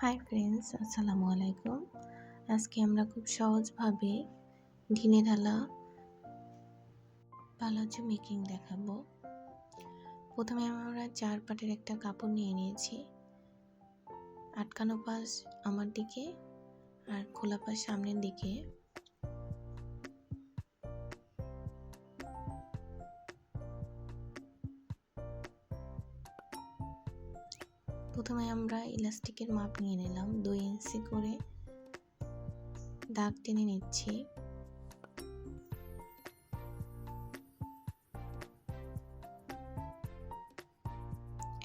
Hi friends, আসসালামু আলাইকুম। আজকে আমরা খুব সহজভাবে ঢিলে ঢালা পালাজো মেকিং দেখাবো। প্রথমে আমরা 4 পাটের একটা কাপড় নিয়ে নিয়েছি। আটকানো পাশ আমার দিকে আর খোলা পাশ সামনের দিকে। প্রথমে আমরা ইলাস্টিকের মাপ নিয়ে নিলাম, 2 ইঞ্চি করে দাগ টেনে নিচ্ছি।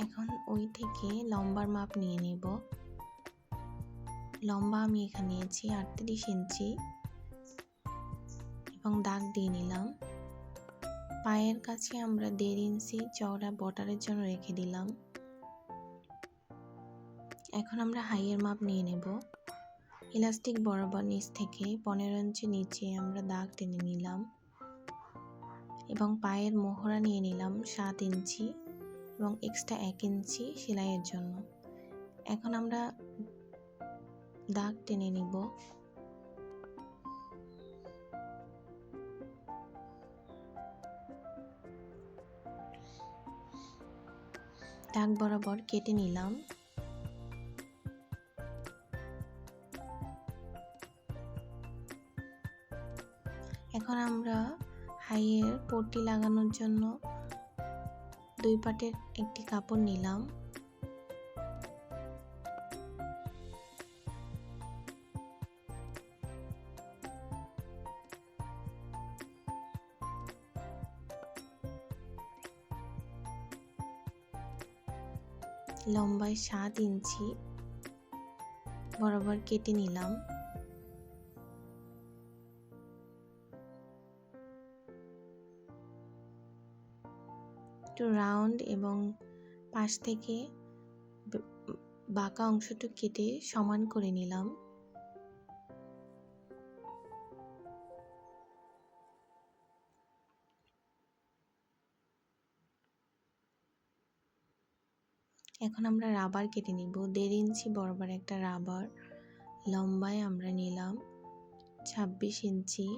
এখন ওই থেকে লম্বার মাপ নিয়ে নেব। লম্বা আমি এখানে নিয়েছি 38 ইঞ্চি এবং দাগ দিয়ে নিলাম। পায়ের কাছে আমরা 1.5 ইঞ্চি চওড়া বর্ডারের জন্য রেখে দিলাম। এখন আমরা হাইয়ের মাপ নিয়ে নেব। ইলাস্টিক বরাবর নিচ থেকে 15 ইঞ্চি নিচে আমরা দাগ টেনে নিলাম এবং পায়ের মোহরা নিয়ে নিলাম 7 ইঞ্চি এবং এক্সট্রা 1 ইঞ্চি সেলাইয়ের জন্য। এখন আমরা দাগ টেনে নিব। দাগ বরাবর কেটে নিলাম। এখন আমরা হাইয়ের পট্টি লাগানোর জন্য 2 পাটের একটি কাপড় নিলাম। লম্বায় 7 ইঞ্চি বরাবর কেটে নিলাম। একটু রাউন্ড এবং পাশ থেকে বাঁকা অংশটা কেটে সমান করে নিলাম। এখন আমরা রাবার কেটে নিব। 1.5 ইঞ্চি বরাবর একটা রাবার লম্বায় আমরা নিলাম 26 ইঞ্চি।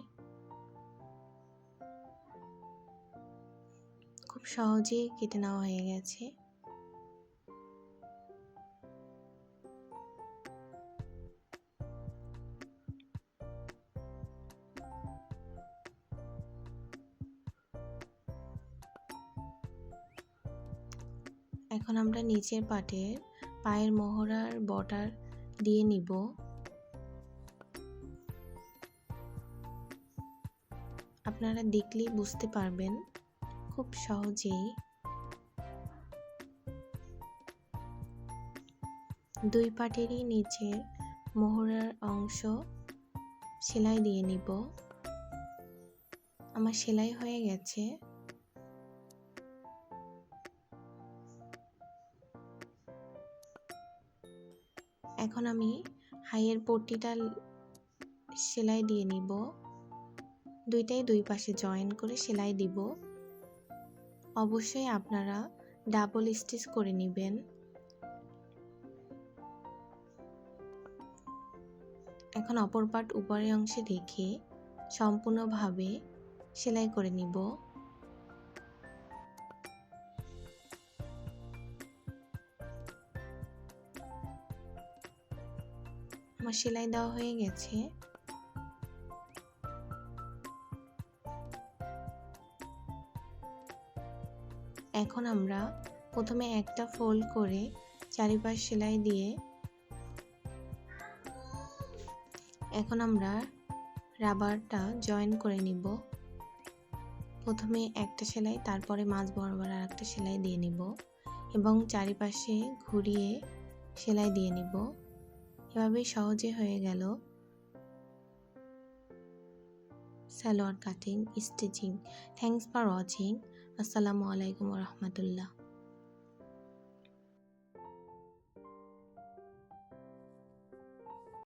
খুব সহজেই কেটে নেওয়া হয়ে গেছে। এখন আমরা নিচের পায়ের মোহরার বর্ডার দিয়ে নিব। আপনারা দেখলেই বুঝতে পারবেন খুব সহজেই। 2 পাটেরই নিচের মোহরার অংশ সেলাই দিয়ে নিব। আমার সেলাই হয়ে গেছে। এখন আমি হাইয়ের পট্টিটা সেলাই দিয়ে নিব। দুইটাই 2 পাশে জয়েন করে সেলাই দিব। অবশ্যই আপনারা ডাবল স্টিচ করে নেবেন। এখন অপর পাট উপরের অংশে রেখে সম্পূর্ণভাবে সেলাই করে নিব। আমার সেলাই দেওয়া হয়ে গেছে। এখন আমরা প্রথমে একটা ফোল্ড করে চারিপাশ সেলাই দিয়ে এখন আমরা রাবারটা জয়েন করে নিব। প্রথমে একটা সেলাই, তারপরে মাঝ বরাবর আর একটা সেলাই দিয়ে নিব এবং চারিপাশে ঘুরিয়ে সেলাই দিয়ে নিব। এভাবেই সহজে হয়ে গেল salwar cutting stitching. Thanks for watching. আসসালামু আলাইকুম ওয়া রাহমাতুল্লাহ।